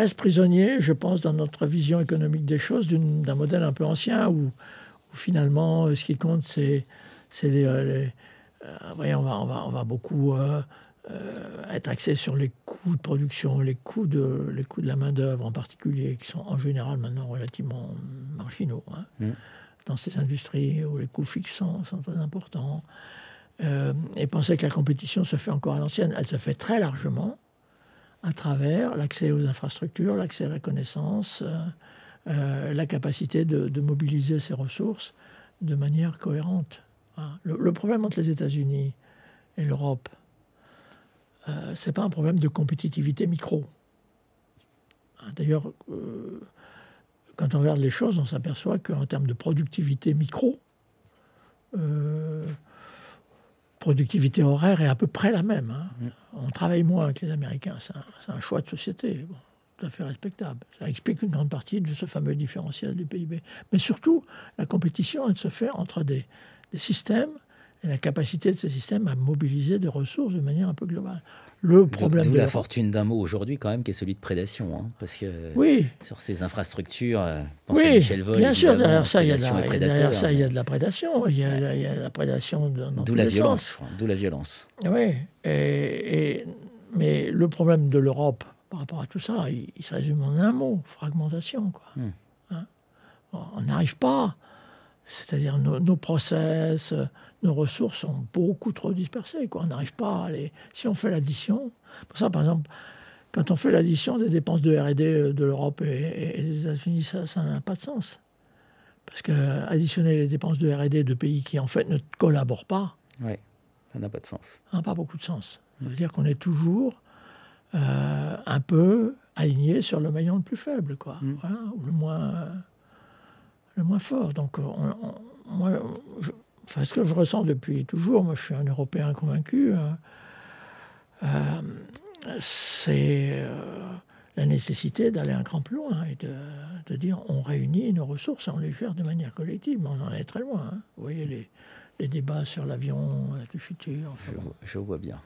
reste prisonnier, je pense, dans notre vision économique des choses, d'un modèle un peu ancien où finalement, ce qui compte, c'est voyez, on va beaucoup être axé sur les coûts de production, les coûts de la main-d'œuvre en particulier, qui sont en général maintenant relativement marginaux, hein, dans ces industries où les coûts fixes sont très importants. Et penser que la compétition se fait encore à l'ancienne, elle se fait très largement à travers l'accès aux infrastructures, l'accès à la connaissance, la capacité de mobiliser ces ressources de manière cohérente. Hein. Le problème entre les États-Unis et l'Europe, ce n'est pas un problème de compétitivité micro. Hein, d'ailleurs, quand on regarde les choses, on s'aperçoit qu'en termes de productivité micro, productivité horaire est à peu près la même. Hein. On travaille moins que les Américains, c'est un choix de société. Bon, tout à fait respectable. Ça explique une grande partie de ce fameux différentiel du PIB. Mais surtout, la compétition, elle se fait entre des systèmes et la capacité de ces systèmes à mobiliser des ressources de manière un peu globale. Le problème d'où la fortune d'un mot aujourd'hui, quand même, qui est celui de prédation. Hein, parce que sur ces infrastructures, oui, à Michel Vol, bien sûr, derrière ça, il y a de la prédation. Il y a la prédation dans tous les sens. D'où la violence. Oui, mais le problème de l'Europe par rapport à tout ça, il se résume en un mot, fragmentation. Quoi. Hein? On n'arrive pas, c'est-à-dire nos process, nos ressources sont beaucoup trop dispersées. Quoi. On n'arrive pas à les... Si on fait l'addition, pour ça, par exemple, quand on fait l'addition des dépenses de R&D de l'Europe et des États-Unis, ça n'a pas de sens. Parce qu'additionner les dépenses de R&D de pays qui, en fait, ne collaborent pas, ça n'a pas de sens. Ça n'a pas beaucoup de sens. Ça veut dire qu'on est toujours un peu aligné sur le maillon le plus faible, quoi. Voilà, ou le moins fort. Donc, moi, ce que je ressens depuis toujours, moi je suis un Européen convaincu, c'est la nécessité d'aller un cran plus loin et de dire on réunit nos ressources et on les gère de manière collective, mais on en est très loin. Hein. Vous voyez les débats sur l'avion du futur. Je vois bien.